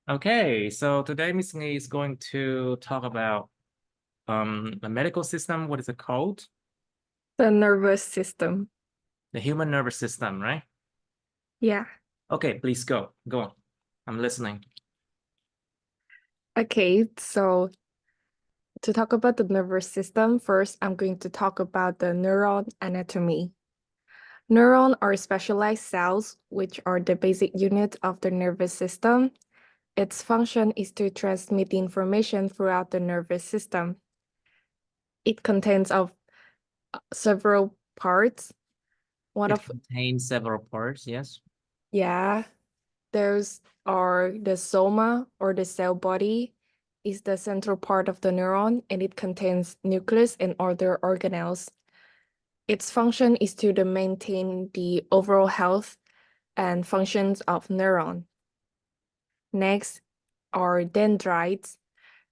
Okay, so today Miss Nghi is going to talk about the medical system. What is it called? The nervous system. The human nervous system, right? Yeah. Okay, please go. Go on. I'm listening. Okay, so to talk about the nervous system, first I'm going to talk about the neuron anatomy. Neurons are specialized cells, which are the basic unit of the nervous system. Its function is to transmit information throughout the nervous system. It contains of several parts. One It of, contains several parts, yes. yeah, those are the soma or the cell body is the central part of the neuron, and it contains nucleus and other organelles. Its function is to maintain the overall health and functions of neuron. Next are dendrites.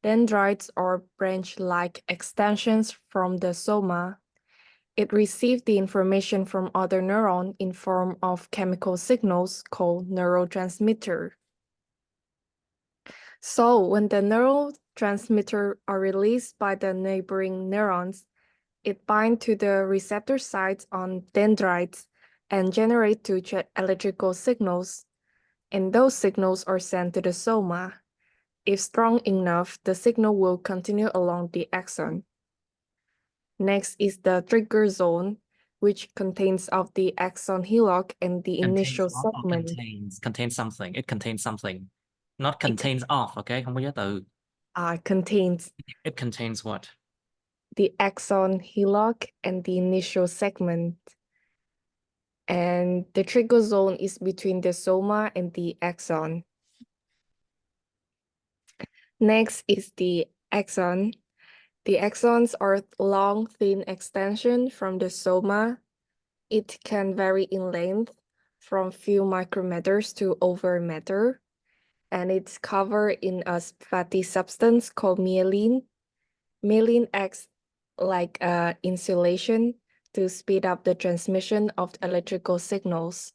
Dendrites are branch-like extensions from the soma. It receives the information from other neurons in form of chemical signals called neurotransmitter. So when the neurotransmitter are released by the neighboring neurons, it binds to the receptor sites on dendrites and generate two electrical signals, and those signals are sent to the soma. If strong enough, the signal will continue along the axon. Next is the trigger zone, which contains of the axon hillock and the Contains initial of or segment. contains something. It contains something. Not It contains of, okay? Không có giới từ. contains It contains what? the axon hillock and the initial segment. And the trigger zone is between the soma and the axon. Next is the axon. The axons are long, thin extension from the soma. It can vary in length from few micrometers to over a meter, and it's covered in a fatty substance called myelin. Myelin acts like insulation to speed up the transmission of electrical signals.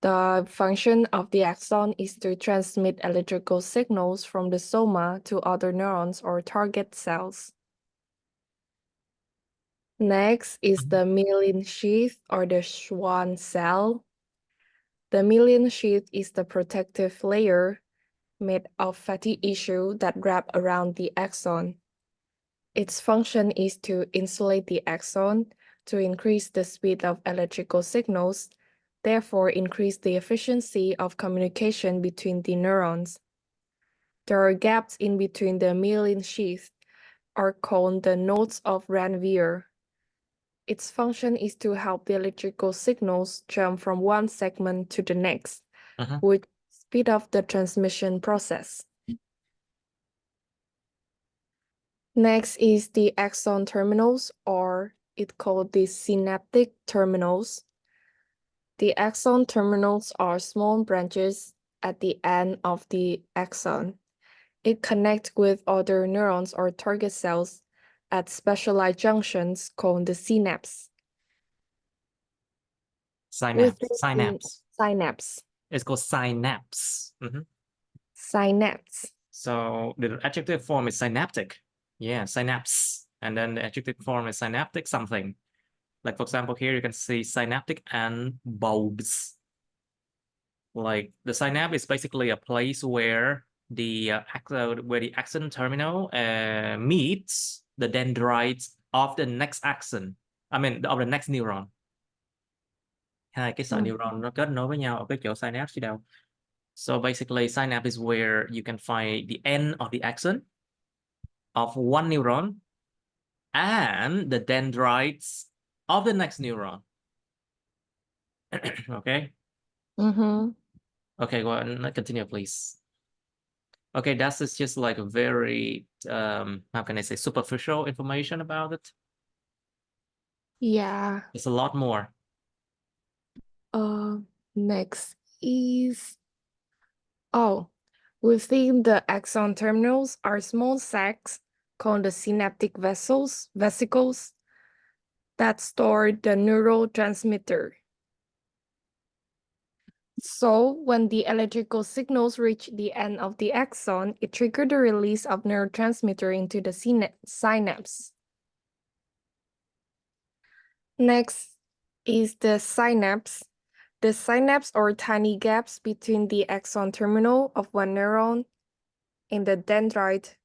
The function of the axon is to transmit electrical signals from the soma to other neurons or target cells. Next is the myelin sheath or the Schwann cell. The myelin sheath is the protective layer made of fatty tissue that wrap around the axon. Its function is to insulate the axon to increase the speed of electrical signals, therefore increase the efficiency of communication between the neurons. There are gaps in between the myelin sheath, are called the nodes of Ranvier. Its function is to help the electrical signals jump from one segment to the next, which speed up the transmission process. Next is the axon terminals, or it's called the synaptic terminals. The axon terminals are small branches at the end of the axon. It connects with other neurons or target cells at specialized junctions called the synapse. Synapse. It's called synapse. Synapse. So the adjective form is synaptic. Yeah, synapse. And then the adjective form is synaptic something. Like, for example, here you can see synaptic and bulbs. Like the synapse is basically a place where the axon terminal meets the dendrites of the next axon. I mean, of the next neuron. Hai cái sợi neuron nó kết nối với nhau ở cái chỗ synapse chứ đâu. So basically, synapse is where you can find the end of the axon of one neuron and the dendrites of the next neuron. Okay. Okay, go ahead and continue, please. Okay, that's just like a very how can I say, superficial information about it. Yeah. It's a lot more. Next is within the axon terminals are small sacs called the synaptic vesicles that store the neurotransmitter. So when the electrical signals reach the end of the axon, it triggers the release of neurotransmitter into the synapse. Next is the synapse. The synapse are tiny gaps between the axon terminal of one neuron and the dendrite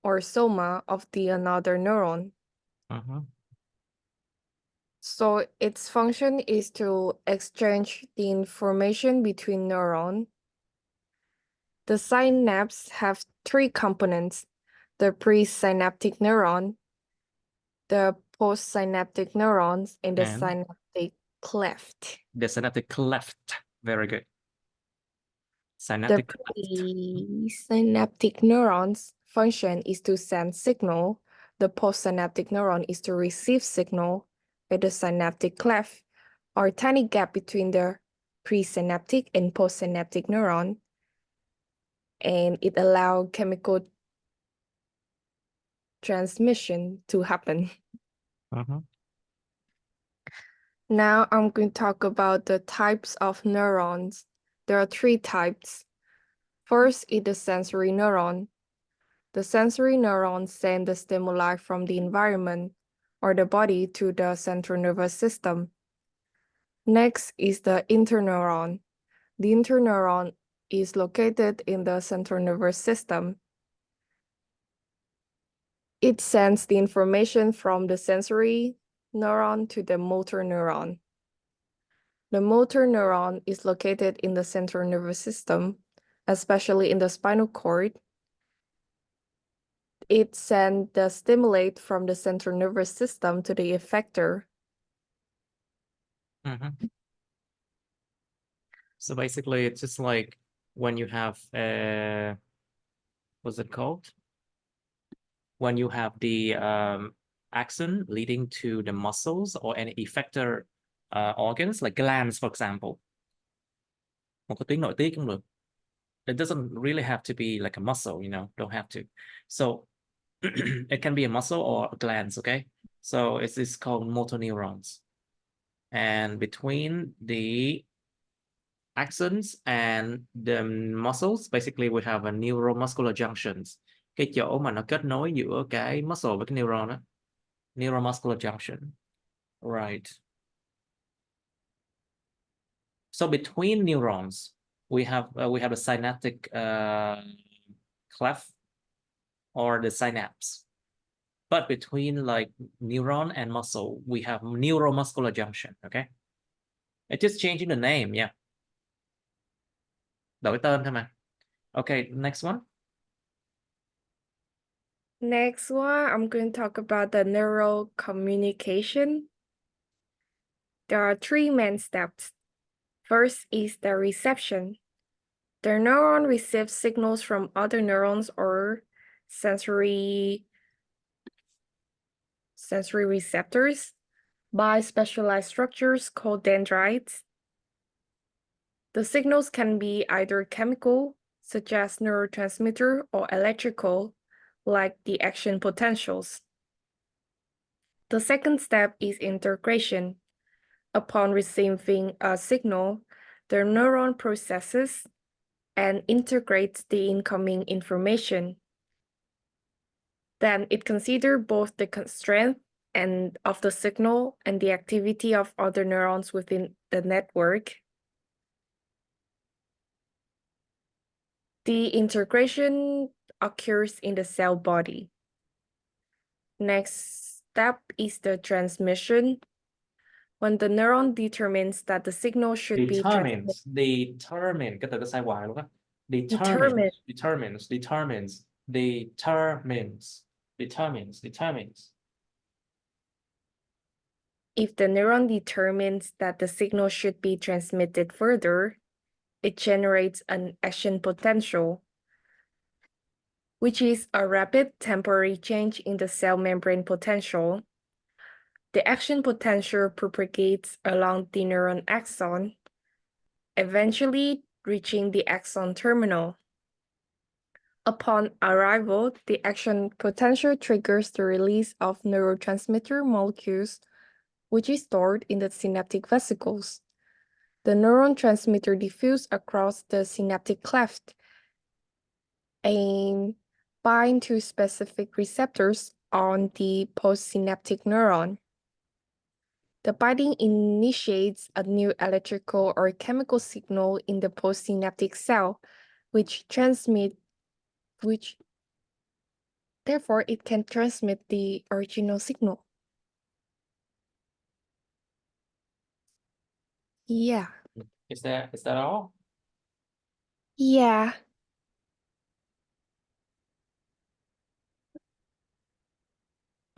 or soma of the another neuron. So its function is to exchange the information between neurons. The synapse have three components: the presynaptic neuron, the postsynaptic neurons, and the synaptic cleft. The synaptic cleft. Very good. The Synaptic cleft. presynaptic neurons function is to send signal. The postsynaptic neuron is to receive signal. And the synaptic cleft are tiny gap between the presynaptic and postsynaptic neuron, and it allows chemical transmission to happen. Now I'm going to talk about the types of neurons. There are three types. First is the sensory neuron. The sensory neurons send the stimuli from the environment or the body to the central nervous system. Next is the interneuron. The interneuron is located in the central nervous system. It sends the information from the sensory neuron to the motor neuron. The motor neuron is located in the central nervous system, especially in the spinal cord. It sends the stimulate from the central nervous system to the effector. So basically, it's just like when you have what's it called? When you have the axon leading to the muscles or any effector organs, like glands, for example. Một cái tuyến nội tiết cũng được. It doesn't really have to be like a muscle, you know, don't have to. So it can be a muscle or glands, okay? So it's called motor neurons. And between the axons and the muscles, basically we have a neuromuscular junctions. Cái chỗ mà nó kết nối giữa cái muscle với cái neuron đó. Neuromuscular junction. Right. So between neurons, we have the synaptic cleft or the synapse. But between like neuron and muscle, we have neuromuscular junction, okay? It's just changing the name, yeah. Đổi tên thôi mà. Okay, next one. Next one, I'm going to talk about the neural communication. There are three main steps. First is the reception. The neuron receives signals from other neurons or sensory receptors by specialized structures called dendrites. The signals can be either chemical, such as neurotransmitter, or electrical, like the action potentials. The second step is integration. Upon receiving a signal, the neuron processes and integrates the incoming information. Then it considers both the strength of the signal and the activity of other neurons within the network. The integration occurs in the cell body. Next step is the transmission. When the neuron determines that the signal should be transmitted. Determine, cái từ nó sai hoài luôn á. Determines. If the neuron determines that the signal should be transmitted further, it generates an action potential, which is a rapid temporary change in the cell membrane potential. The action potential propagates along the neuron axon, eventually reaching the axon terminal. Upon arrival, the action potential triggers the release of neurotransmitter molecules, which is stored in the synaptic vesicles. The neuron transmitter diffuse across the synaptic cleft and bind to specific receptors on the postsynaptic neuron. The binding initiates a new electrical or chemical signal in the postsynaptic cell, which therefore it can transmit the original signal. Yeah. Is that all? Yeah.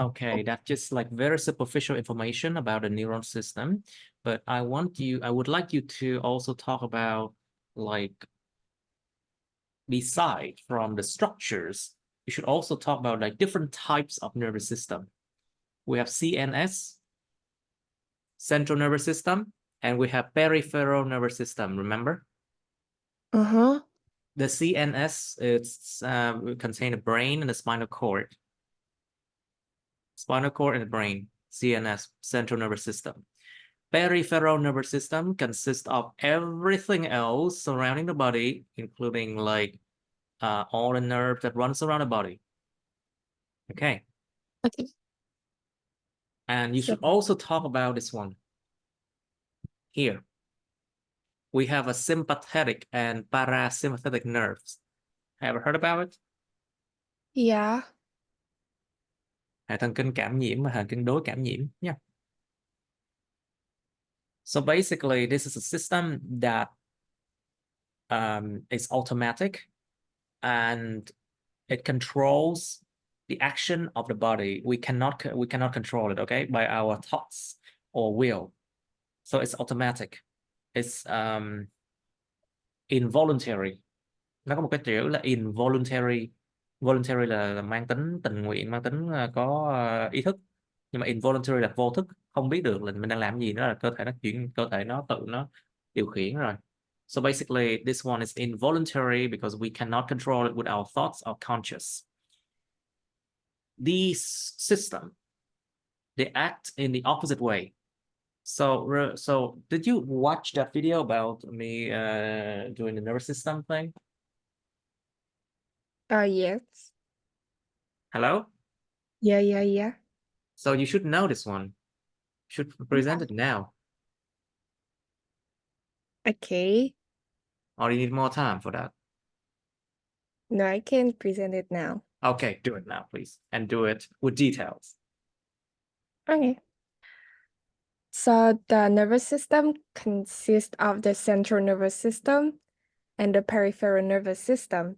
Okay, that's just like very superficial information about the neuron system, but I would like you to also talk about, like, beside from the structures, you should also talk about like different types of nervous system. We have CNS, central nervous system, and we have peripheral nervous system, remember? Uh-huh. The CNS, it's contain the brain and the spinal cord. Spinal cord and the brain, CNS, central nervous system. Peripheral nervous system consists of everything else surrounding the body, including like all the nerves that runs around the body. Okay. Okay. And you Sure. should also talk about this one. Here, we have a sympathetic and parasympathetic nerves. Have you heard about it? Yeah. Hệ thần kinh cảm nhiễm và hệ kinh đối cảm nhiễm nha. So basically, this is a system that is automatic and it controls the action of the body. We cannot control it, okay, by our thoughts or will. So it's automatic. It's involuntary. Nó có một cái chữ là involuntary. Voluntary là mang tính tình nguyện, mang tính có ý thức. Nhưng mà involuntary là vô thức, không biết được là mình đang làm gì, đó là cơ thể nó tự nó điều khiển rồi. So basically, this one is involuntary because we cannot control it with our thoughts or conscious. These systems, they act in the opposite way. So did you watch that video about me doing the nervous system thing? Yes. Hello? Yeah. So you should know this one. Should present it now. Okay. Or you need more time for that? No, I can present it now. Okay, do it now, please. And do it with details. Okay. So the nervous system consists of the central nervous system and the peripheral nervous system.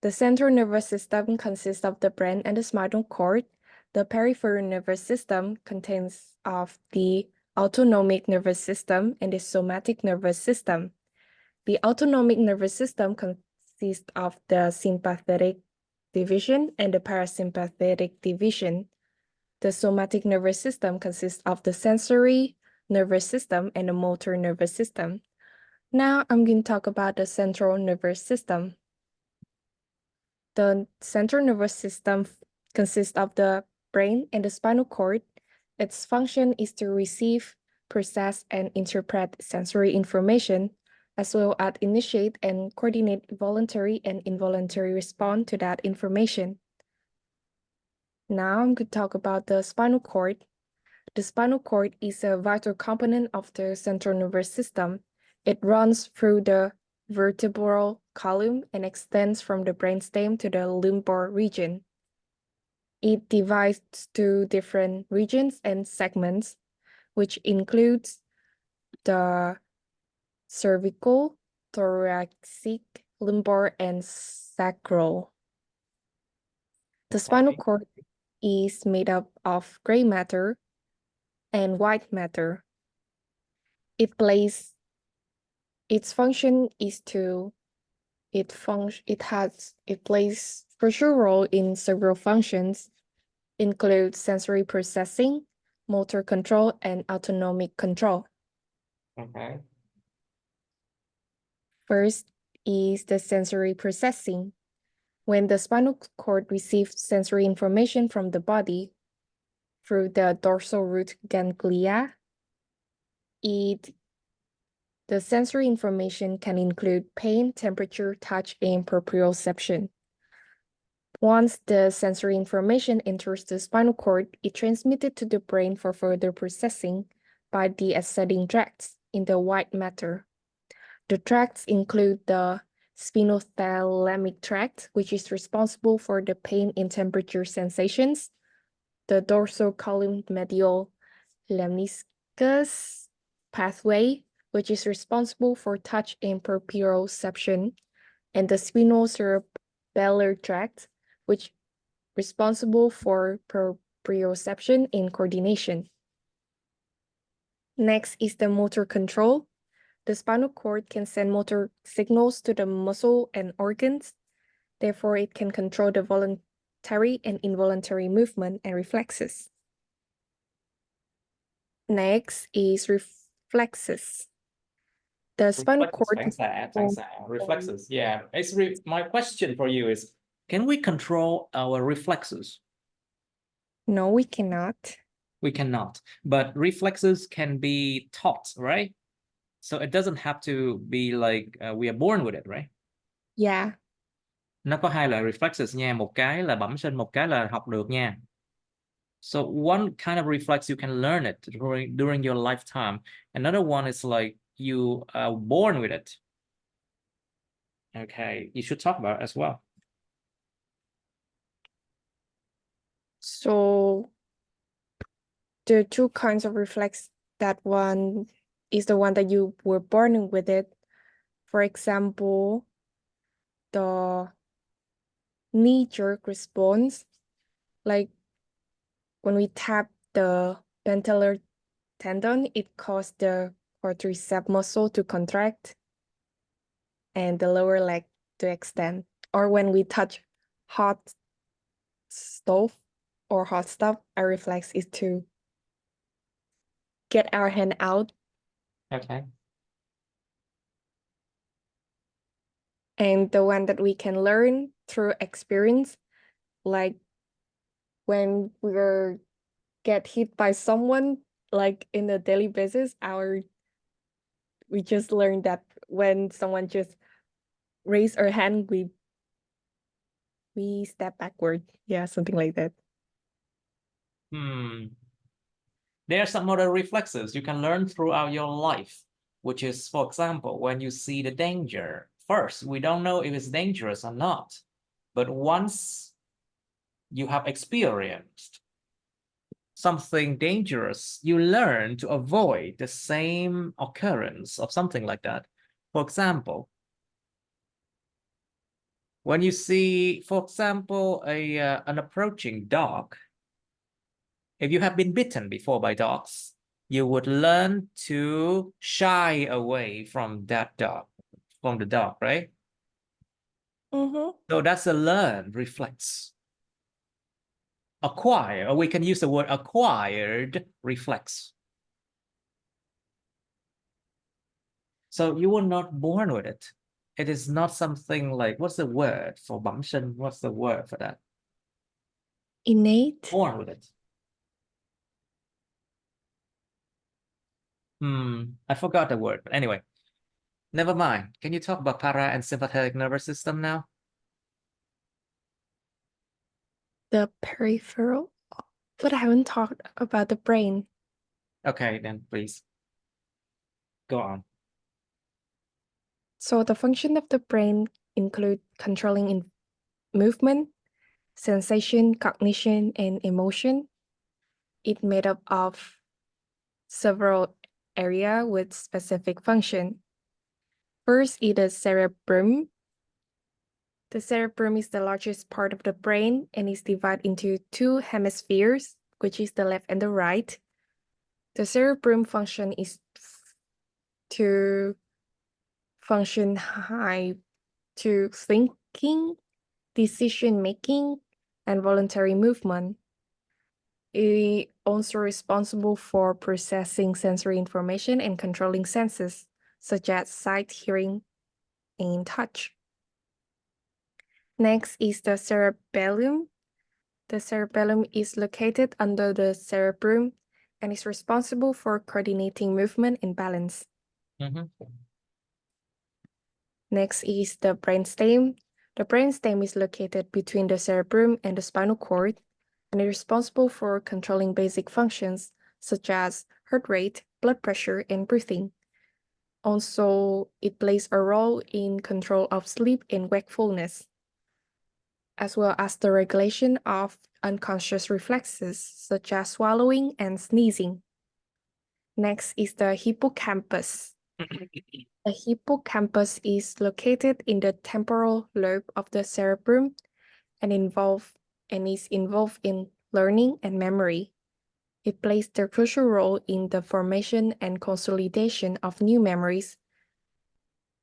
The central nervous system consists of the brain and the spinal cord. The peripheral nervous system contains of the autonomic nervous system and the somatic nervous system. The autonomic nervous system consists of the sympathetic division and the parasympathetic division. The somatic nervous system consists of the sensory nervous system and the motor nervous system. Now I'm going to talk about the central nervous system. The central nervous system consists of the brain and the spinal cord. Its function is to receive, process, and interpret sensory information, as well as initiate and coordinate voluntary and involuntary response to that information. Now I'm going to talk about the spinal cord. The spinal cord is a vital component of the central nervous system. It runs through the vertebral column and extends from the brainstem to the lumbar region. It divides to different regions and segments, which includes the cervical, thoracic, lumbar, and sacral. The spinal cord is made up of gray matter and white matter. Its function is it plays crucial role in several functions, include sensory processing, motor control, and autonomic control. Okay. First is the sensory processing. When the spinal cord receives sensory information from the body through the dorsal root ganglia, it The sensory information can include pain, temperature, touch, and proprioception. Once the sensory information enters the spinal cord, it's transmitted to the brain for further processing by the ascending tracts in the white matter. The tracts include the spinothalamic tract, which is responsible for the pain and temperature sensations, the dorsal column medial lemniscus pathway, which is responsible for touch and proprioception, and the spinocerebellar tract, which responsible for proprioception and coordination. Next is the motor control. The spinal cord can send motor signals to the muscle and organs. Therefore, it can control the voluntary and involuntary movement and reflexes. Next is reflexes. The spinal cord Thanks, reflexes. Yeah. My question for you is, can we control our reflexes? No, we cannot. We cannot. But reflexes can be taught, right? So it doesn't have to be like we are born with it, right? Yeah. Nó có hai loại reflexes nha. Một cái là bẩm sinh, một cái là học được nha. So one kind of reflex, you can learn it during your lifetime. Another one is like you are born with it. Okay, you should talk about it as well. So the two kinds of reflex, that one is the one that you were born with it. For example, the knee-jerk response, like when we tap the patellar tendon, it causes the quadriceps muscle to contract and the lower leg to extend. Or when we touch hot stove or hot stuff, our reflex is to get our hand out. Okay. And the one that we can learn through experience, like when we're get hit by someone, like in a daily basis, we just learned that when someone just raise our hand, we step backward. Yeah, something like that. There are some other reflexes you can learn throughout your life, which is, for example, when you see the danger. First, we don't know if it's dangerous or not. But once you have experienced something dangerous, you learn to avoid the same occurrence of something like that. For example, when you see, for example, an approaching dog, if you have been bitten before by dogs, you would learn to shy away from that dog, from the dog, right? So that's a learned reflex. Acquire, or we can use the word acquired reflex. So you were not born with it. It is not something like, what's the word for bẩm sinh? What's the word for that? Innate. Born with it. I forgot the word, but anyway, never mind. Can you talk about para and sympathetic nervous system now? The peripheral, but I haven't talked about the brain. Okay, then please go on. So the function of the brain include controlling in movement, sensation, cognition, and emotion. It's made up of several areas with specific function. First is the cerebrum. The cerebrum is the largest part of the brain and is divided into two hemispheres, which is the left and the right. The cerebrum function is to function high to thinking, decision-making, and voluntary movement. It is also responsible for processing sensory information and controlling senses, such as sight, hearing, and touch. Next is the cerebellum. The cerebellum is located under the cerebrum and is responsible for coordinating movement and balance. Next is the brainstem. The brainstem is located between the cerebrum and the spinal cord and is responsible for controlling basic functions such as heart rate, blood pressure, and breathing. Also, it plays a role in control of sleep and wakefulness, as well as the regulation of unconscious reflexes such as swallowing and sneezing. Next is the hippocampus. The hippocampus is located in the temporal lobe of the cerebrum and is involved in learning and memory. It plays the crucial role in the formation and consolidation of new memories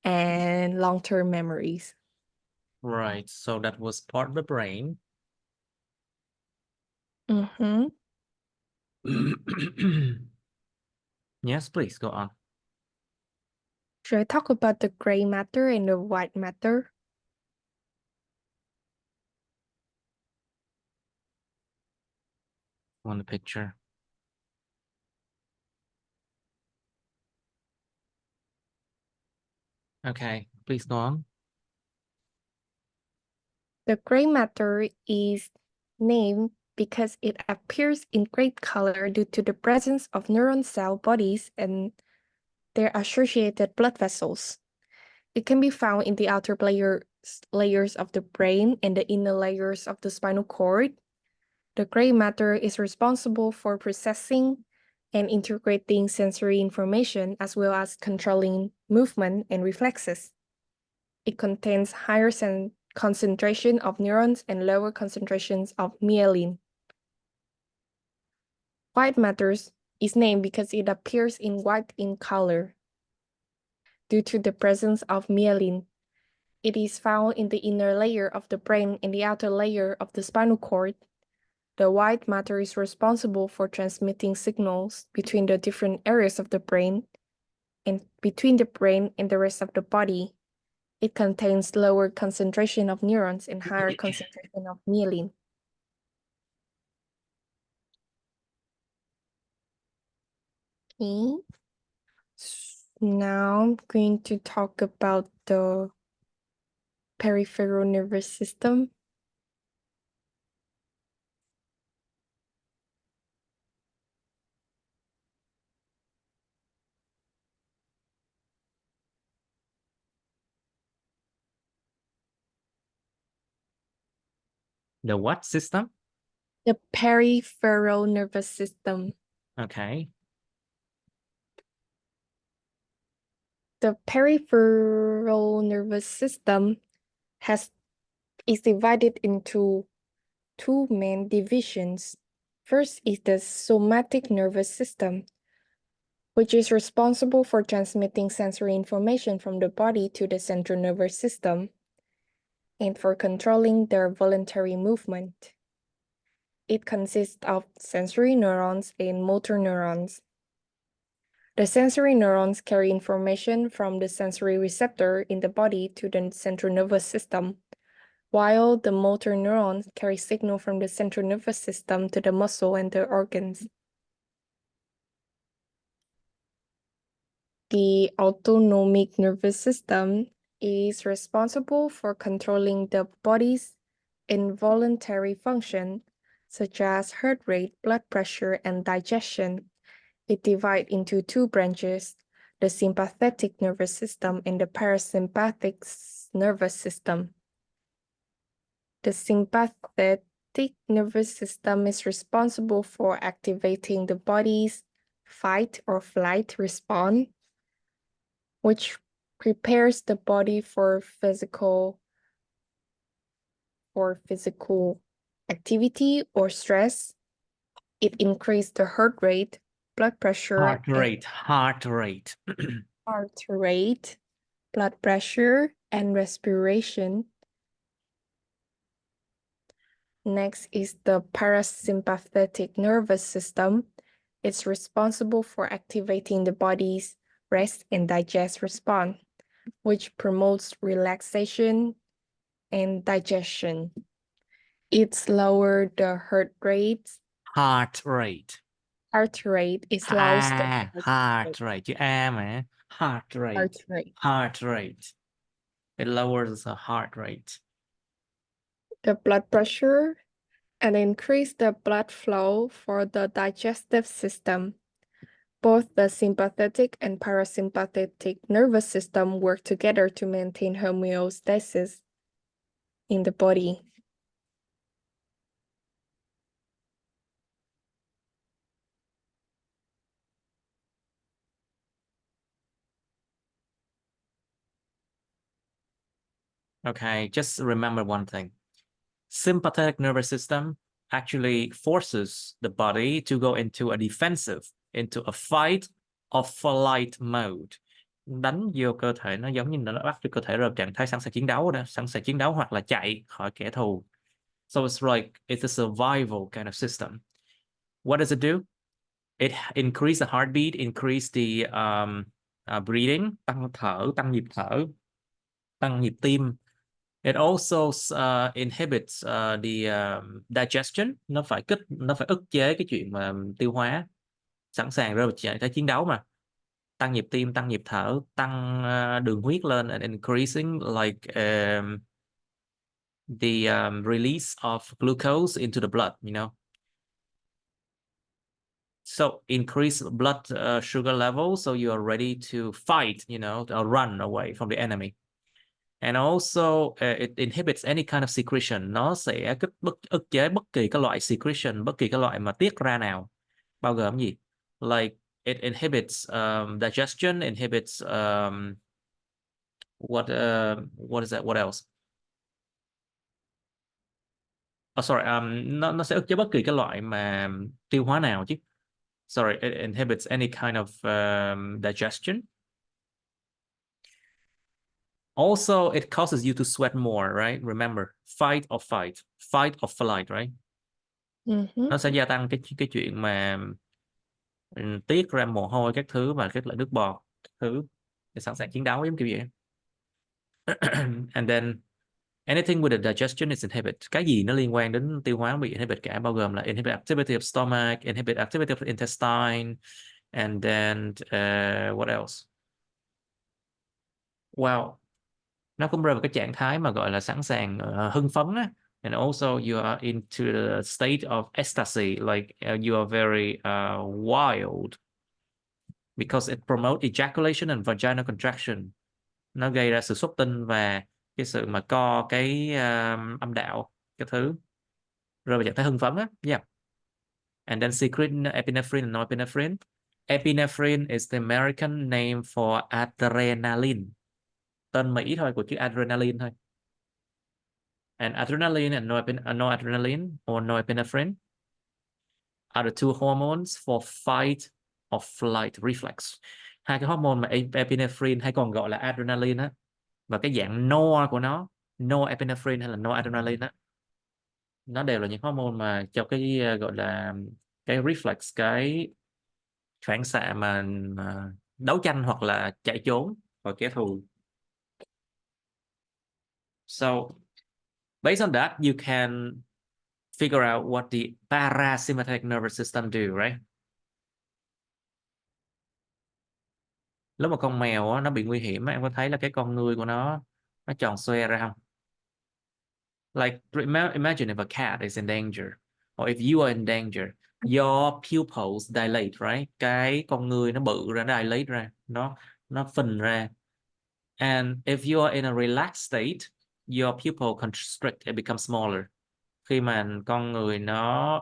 and long-term memories. Right, so that was part of the brain. Yes, please go on. Should I talk about the gray matter and the white matter? On the picture. Okay, please go on. The gray matter is named because it appears in great color due to the presence of neuron cell bodies and their associated blood vessels. It can be found in the outer layers of the brain and the inner layers of the spinal cord. The gray matter is responsible for processing and integrating sensory information as well as controlling movement and reflexes. It contains higher concentration of neurons and lower concentrations of myelin. White matter is named because it appears in white in color. Due to the presence of myelin, it is found in the inner layer of the brain and the outer layer of the spinal cord. The white matter is responsible for transmitting signals between the different areas of the brain and between the brain and the rest of the body. It contains lower concentration of neurons and higher concentration of myelin. Okay. Now I'm going to talk about the peripheral nervous system. The what system? The peripheral nervous system. Okay. The peripheral nervous system is divided into two main divisions. First is the somatic nervous system, which is responsible for transmitting sensory information from the body to the central nervous system and for controlling their voluntary movement. It consists of sensory neurons and motor neurons. The sensory neurons carry information from the sensory receptor in the body to the central nervous system, while the motor neurons carry signal from the central nervous system to the muscle and the organs. The autonomic nervous system is responsible for controlling the body's involuntary function, such as heart rate, blood pressure, and digestion. It divides into two branches, the sympathetic nervous system and the parasympathetic nervous system. The sympathetic nervous system is responsible for activating the body's fight or flight response, which prepares the body for physical activity or stress. It increases the heart rate, blood pressure, Heart rate. blood pressure, and respiration. Next is the parasympathetic nervous system. It's responsible for activating the body's rest and digest response, which promotes relaxation and digestion. It's lower the heart rate. Heart rate. Heart rate is low. Heart rate. Chữ A mà. Heart rate. Heart rate. Heart rate. It lowers the heart rate. The blood pressure and increase the blood flow for the digestive system. Both the sympathetic and parasympathetic nervous system work together to maintain homeostasis in the body. Okay, just remember one thing. Sympathetic nervous system actually forces the body to go into a defensive, into a fight or flight mode. Đánh vô cơ thể nó giống như nó bắt cho cơ thể rơi vào trạng thái sẵn sàng chiến đấu đó, sẵn sàng chiến đấu hoặc là chạy khỏi kẻ thù. So it's like it's a survival kind of system. What does it do? It increase the heartbeat, increase the breathing, tăng thở, tăng nhịp thở, tăng nhịp tim. It also inhibits the digestion. Nó phải ức chế cái chuyện mà tiêu hóa, sẵn sàng rơi vào trạng thái chiến đấu mà. Tăng nhịp tim, tăng nhịp thở, tăng đường huyết lên, and increasing like the release of glucose into the blood, you know. So increase blood sugar level, so you are ready to fight, you know, or run away from the enemy. And also it inhibits any kind of secretion. Nó sẽ ức chế bất kỳ cái loại secretion, bất kỳ cái loại mà tiết ra nào. Bao gồm gì? Like it inhibits digestion, inhibits what is that? What else? Oh, sorry, nó sẽ ức chế bất kỳ cái loại mà tiêu hóa nào chứ. Sorry, it inhibits any kind of digestion. Also, it causes you to sweat more, right? Remember, fight or flight, right? Nó sẽ gia tăng cái chuyện mà tiết ra mồ hôi các thứ và các loại nước bọt các thứ để sẵn sàng chiến đấu giống kiểu vậy. And then anything with the digestion is inhibit. Cái gì nó liên quan đến tiêu hóa bị inhibit cả, bao gồm là inhibit activity of stomach, inhibit activity of intestine, and then what else? Wow, nó cũng rơi vào cái trạng thái mà gọi là sẵn sàng hưng phấn á. And also you are into the state of ecstasy, like you are very wild, because it promotes ejaculation and vaginal contraction. Nó gây ra sự xuất tinh và cái sự mà co cái âm đạo cái thứ, rơi vào trạng thái hưng phấn á. Yeah. And then secrete epinephrine and norepinephrine. Epinephrine is the American name for adrenaline. Tên Mỹ thôi của chữ adrenaline thôi. And adrenaline and noradrenaline or norepinephrine are the two hormones for fight or flight reflex. Hai cái hormone mà epinephrine hay còn gọi là adrenaline á, và cái dạng no của nó, norepinephrine hay là noradrenaline á, nó đều là những hormone mà cho cái gọi là cái reflex, cái phản xạ mà đấu tranh hoặc là chạy trốn khỏi kẻ thù. So based on that, you can figure out what the parasympathetic nervous system do, right? Lúc mà con mèo á, nó bị nguy hiểm, em có thấy là cái con ngươi của nó tròn xoe ra không? Like imagine if a cat is in danger, or if you are in danger, your pupils dilate, right? Cái con ngươi nó bự ra, nó dilate ra, nó phình ra. And if you are in a relaxed state, your pupil constrict, it becomes smaller. Khi mà con người nó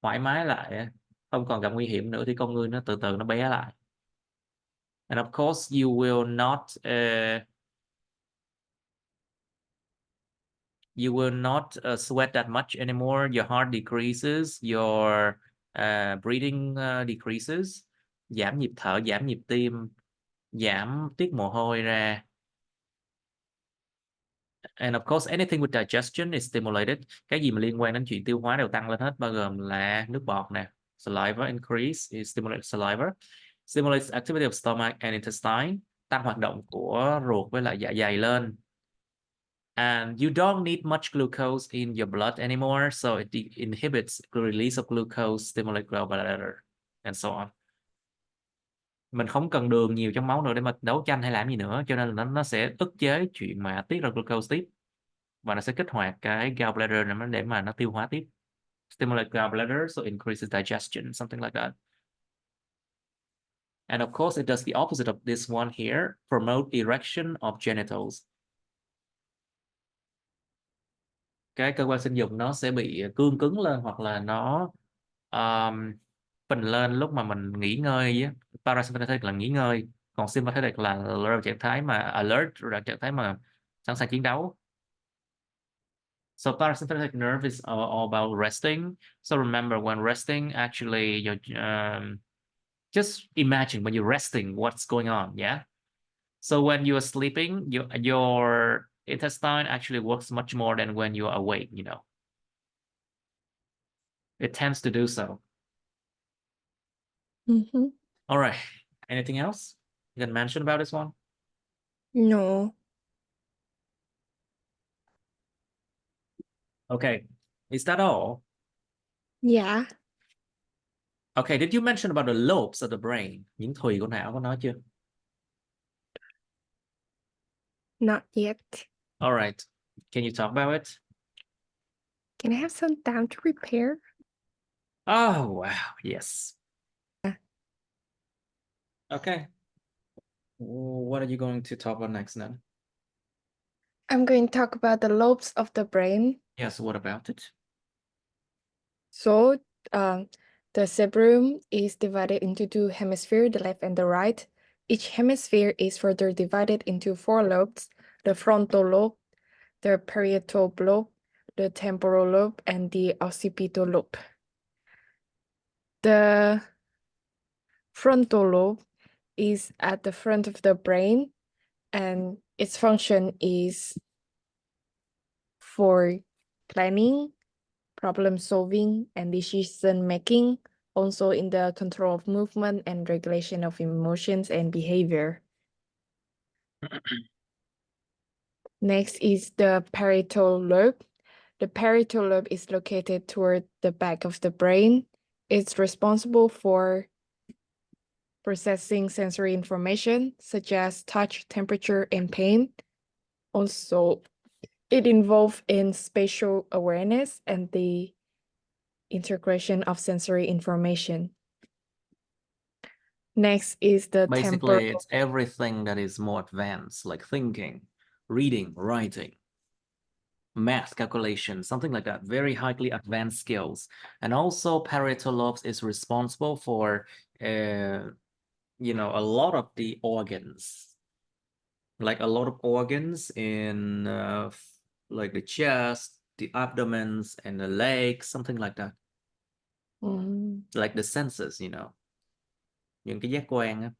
thoải mái lại, không còn gặp nguy hiểm nữa, thì con ngươi nó từ từ nó bé lại. And of course you will not sweat that much anymore. Your heart decreases, your breathing decreases, giảm nhịp thở, giảm nhịp tim, giảm tiết mồ hôi ra. And of course anything with digestion is stimulated. Cái gì mà liên quan đến chuyện tiêu hóa đều tăng lên hết, bao gồm là nước bọt nè. Saliva increase, it stimulates saliva, stimulates activity of stomach and intestine, tăng hoạt động của ruột với lại dạ dày lên. And you don't need much glucose in your blood anymore, so it inhibits the release of glucose, stimulate gallbladder, and so on. mình không cần đường nhiều trong máu nữa để mà đấu tranh hay làm gì nữa, cho nên là nó sẽ ức chế chuyện mà tiết ra glucose tiếp, và nó sẽ kích hoạt cái gallbladder để mà nó tiêu hóa tiếp. Stimulate gallbladder so increases digestion, something like that. And of course, it does the opposite of this one here, promote erection of genitals. Cái cơ quan sinh dục nó sẽ bị cương cứng lên, hoặc là nó phình lên lúc mà mình nghỉ ngơi á. Parasympathetic là nghỉ ngơi, còn sympathetic là trạng thái mà alert, là trạng thái mà sẵn sàng chiến đấu. So parasympathetic nerve is all about resting. So remember, when resting, actually, just imagine when you're resting, what's going on, yeah? So when you are sleeping, your intestine actually works much more than when you are awake, you know. It tends to do so. All right. Anything else you can mention about this one? No. Okay. Is that all? Yeah. Okay. Did you mention about the lobes of the brain? Những thùy của não, có nói chưa? Not yet. All right. Can you talk about it? Can I have some time to prepare? Oh, wow. Yes. Okay. What are you going to talk about next then? I'm going to talk about the lobes of the brain. Yes, what about it? So, the cerebrum is divided into two hemispheres, the left and the right. Each hemisphere is further divided into four lobes: the frontal lobe, the parietal lobe, the temporal lobe, and the occipital lobe. The frontal lobe is at the front of the brain, and its function is for planning, problem solving, and decision making, also in the control of movement and regulation of emotions and behavior. Next is the parietal lobe. The parietal lobe is located toward the back of the brain. It's responsible for processing sensory information such as touch, temperature, and pain. Also, it involves in spatial awareness and the integration of sensory information. Next is the temporal. Basically, it's everything that is more advanced, like thinking, reading, writing, math, calculation, something like that. Very highly advanced skills. And also, parietal lobes is responsible for, a lot of the organs, like a lot of organs in, like the chest, the abdomens, and the legs, something like that. Like the senses, những cái giác quan á,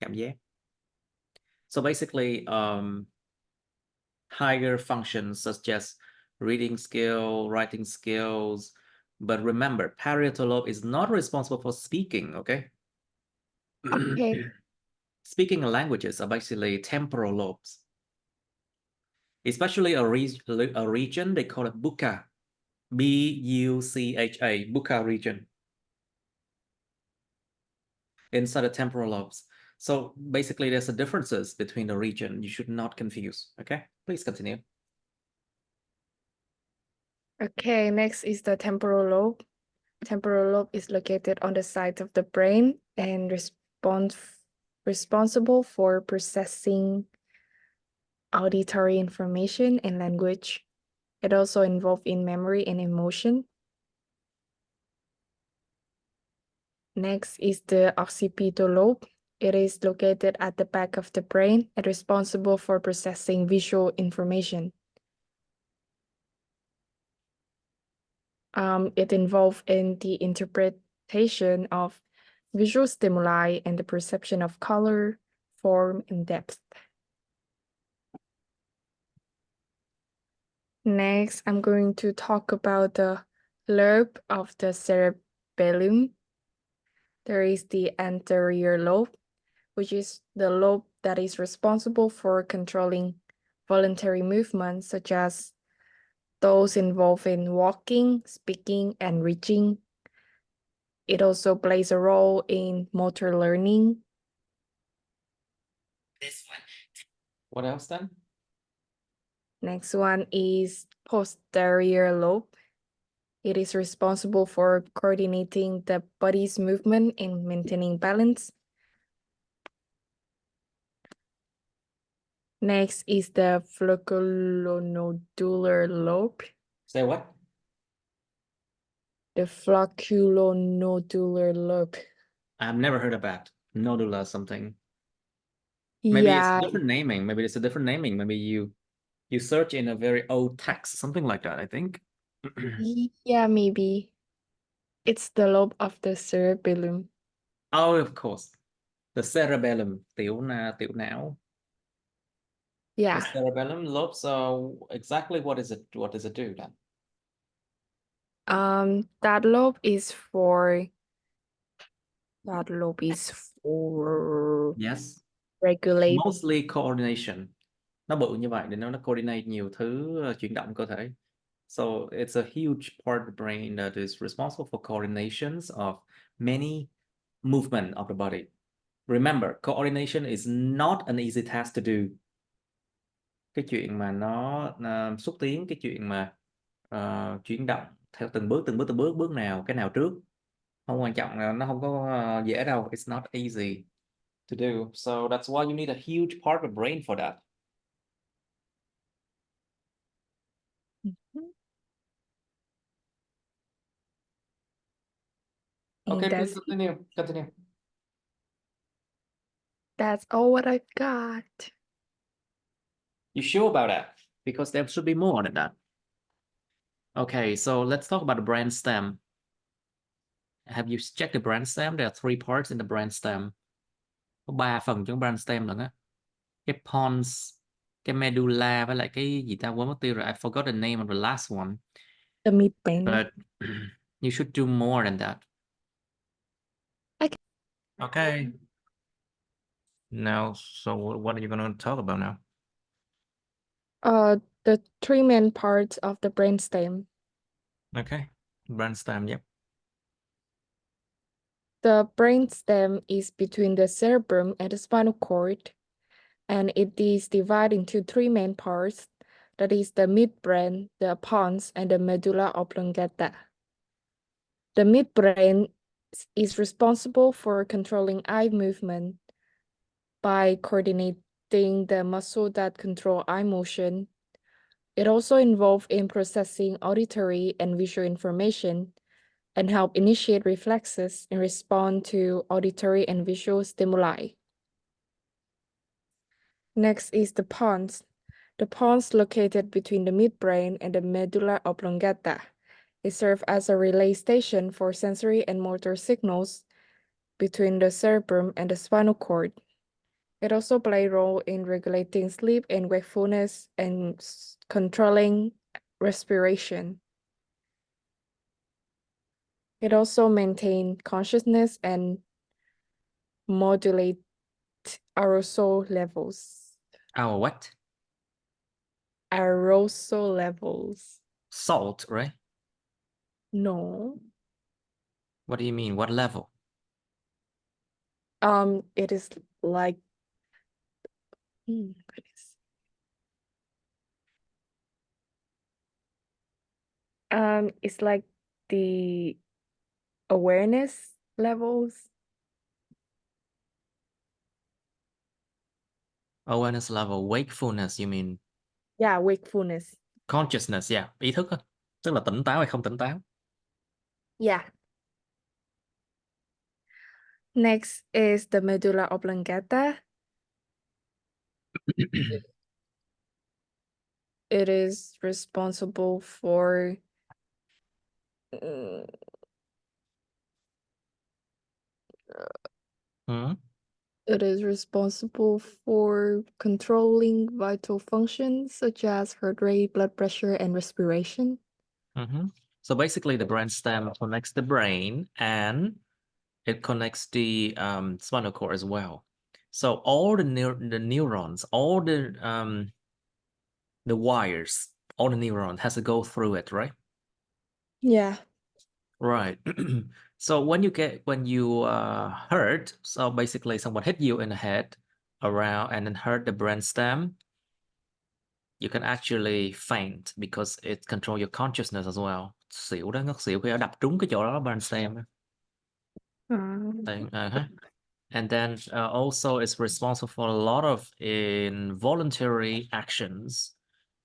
cảm giác. So basically, higher functions such as reading skill, writing skills. But remember, parietal lobe is not responsible for speaking, okay? Okay. Speaking languages are basically temporal lobes. Especially a region, they call it Bucca. B-U-C-H-A, Bucca region. Inside the temporal lobes. So basically, there's a differences between the region. You should not confuse, okay? Please continue. Okay, next is the temporal lobe. Temporal lobe is located on the side of the brain and responsible for processing auditory information and language. It also involved in memory and emotion. Next is the occipital lobe. It is located at the back of the brain and responsible for processing visual information. It involved in the interpretation of visual stimuli and the perception of color, form, and depth. Next, I'm going to talk about the lobe of the cerebellum. There is the anterior lobe, which is the lobe that is responsible for controlling voluntary movements, such as those involved in walking, speaking, and reaching. It also plays a role in motor learning, This one. What else then? Next one is posterior lobe. It is responsible for coordinating the body's movement and maintaining balance. Next is the flocculonodular lobe. Say what? The flocculonodular lobe. I've never heard of that. Nodula something. Maybe it's Yeah, different naming. Maybe it's a different naming. Maybe you search in a very old text, something like that, I think. yeah, maybe. It's the lobe of the cerebellum. Oh, of course. The cerebellum, tiểu não. The Yeah. cerebellum lobe. So exactly what is it? What does it do then? That lobe is for Yes. regulate. Mostly coordination. Nó bự như vậy để nó coordinate nhiều thứ chuyển động cơ thể. So it's a huge part of the brain that is responsible for coordinations of many movement of the body. Remember, coordination is not an easy task to do. Cái chuyện mà nó xúc tiến, cái chuyện mà chuyển động theo từng bước, bước nào, cái nào trước, không quan trọng, là nó không có dễ đâu. It's not easy to do. So that's why you need a huge part of the brain for that. Okay, please continue. That's all what I've got. You sure about that? Because there should be more than that. Okay, so let's talk about the brainstem. Have you checked the brainstem? There are 3 parts in the brainstem. Có 3 phần trong brainstem lận á. Cái pons, cái medulla với lại cái gì ta quên mất tiêu rồi. I forgot the name of the last one. The midbrain. But you should do more than that. Okay. Now, so what are you going to talk about now? The 3 main parts of the brainstem. Okay, brainstem, yep. The brainstem is between the cerebrum and the spinal cord, and it is divided into 3 main parts. That is the midbrain, the pons, and the medulla oblongata. The midbrain is responsible for controlling eye movement by coordinating the muscle that control eye motion. It also involved in processing auditory and visual information and help initiate reflexes in response to auditory and visual stimuli. Next is the pons. The pons located between the midbrain and the medulla oblongata. It serves as a relay station for sensory and motor signals between the cerebrum and the spinal cord. It also plays a role in regulating sleep and wakefulness and controlling respiration. It also maintains consciousness and modulate arousal levels. Our what? Arousal levels. Salt, right? No. What do you mean? What level? It is like it's like the awareness levels. Awareness level, wakefulness, you mean? Yeah, wakefulness. Consciousness, yeah. Ý thức á. Tức là tỉnh táo hay không tỉnh táo. Yeah. Next is the medulla oblongata. It is responsible for it is responsible for controlling vital functions such as heart rate, blood pressure, and respiration. So basically the brainstem connects the brain and it connects the spinal cord as well. So all the neurons, all the wires, all the neurons has to go through it, right? Yeah. Right. So when you hurt, so basically someone hit you in the head, around and then hurt the brainstem, you can actually faint because it controls your consciousness as well. Xỉu đó, ngất xỉu khi đập trúng cái chỗ đó brainstem. And then also it's responsible for a lot of involuntary actions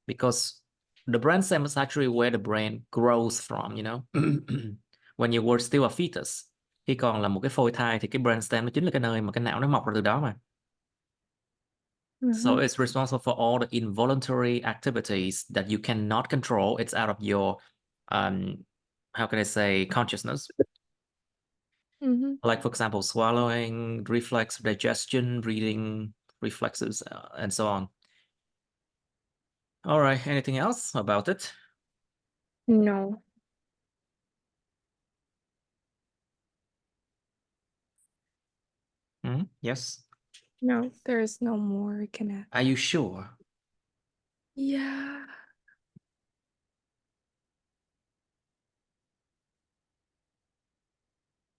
because the brainstem is actually where the brain grows from, you know. When you were still a fetus, khi còn là một cái phôi thai thì cái brainstem nó chính là cái nơi mà cái não nó mọc ra từ đó mà. So it's responsible for all the involuntary activities that you cannot control. It's out of your, how can I say, consciousness. Like, for example, swallowing, reflex, digestion, breathing, reflexes, and so on. All right, anything else about it? No. Yes. No, there is no more we can add. Are you sure? Yeah.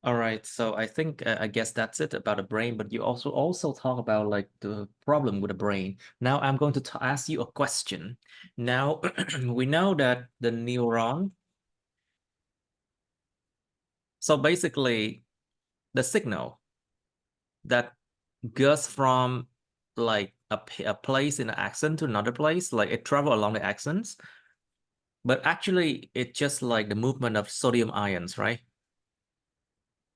All right, so I think I guess that's it about the brain, but you also talk about like the problem with the brain. Now I'm going to ask you a question. Now we know that the neuron. So basically, the signal that goes from like a place in an axon to another place, like it travel along the axons, but actually it's just like the movement of sodium ions, right?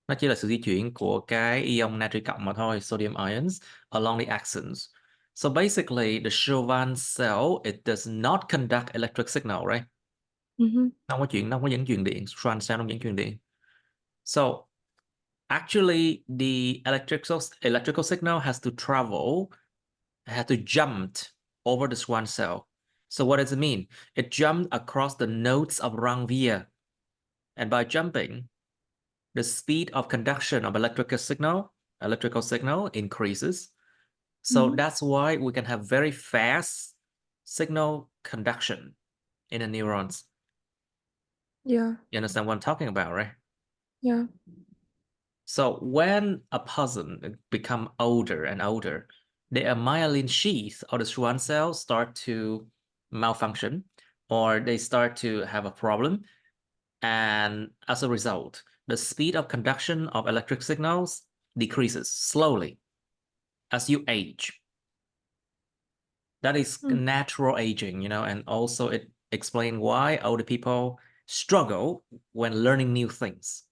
Nó chỉ là sự di chuyển của cái ion natri cộng mà thôi, sodium ions along the axons. So basically, the Schwann cell, it does not conduct electric signal, right? Nó không có dẫn truyền điện. Schwann cell không dẫn truyền điện. So actually, the electrical signal has to travel, has to jump over the Schwann cell. So what does it mean? It jumped across the nodes of Ranvier. And by jumping, the speed of conduction of electrical signal increases. So that's why we can have very fast signal conduction in the neurons. Yeah. You understand what I'm talking about, right? Yeah. So when a person become older and older, their myelin sheath or the Schwann cells start to malfunction, or they start to have a problem. And as a result, the speed of conduction of electric signals decreases slowly as you age. That is natural aging, you know, and also it explains why older people struggle when learning new things.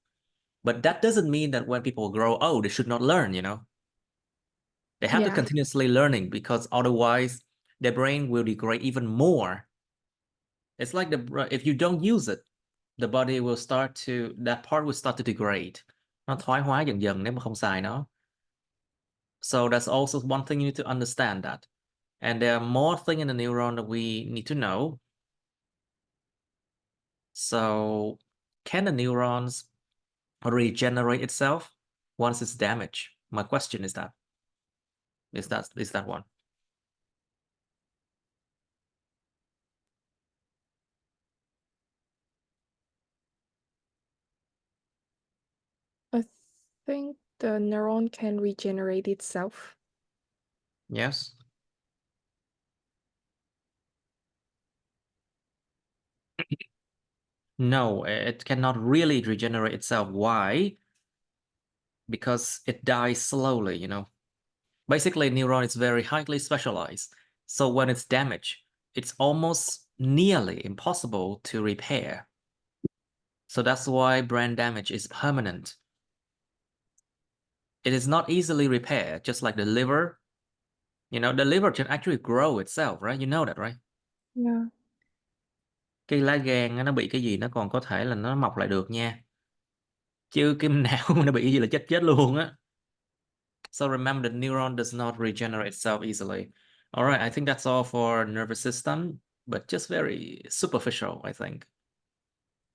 But that doesn't mean that when people grow old, they should not learn, you know. They have to continuously learning because otherwise their brain will degrade even more. It's like if you don't use it, the body will that part will start to degrade. Nó thoái hóa dần dần nếu mà không xài nó. So that's also one thing you need to understand that. And there are more things in the neuron that we need to know. So can the neurons regenerate itself once it's damaged? My question is that. Is that one? I think the neuron can regenerate itself. Yes. No, it cannot really regenerate itself. Why? Because it dies slowly, you know. Basically, neuron is very highly specialized. So when it's damaged, it's almost nearly impossible to repair. So that's why brain damage is permanent. It is not easily repaired, just like the liver. You know, the liver can actually grow itself, right? You know that, right? Yeah. Cái lá gan nó bị cái gì nó còn có thể là nó mọc lại được nha. Chứ cái não nó bị cái gì là chết luôn á. So remember, the neuron does not regenerate itself easily. All right, I think that's all for nervous system, but just very superficial, I think.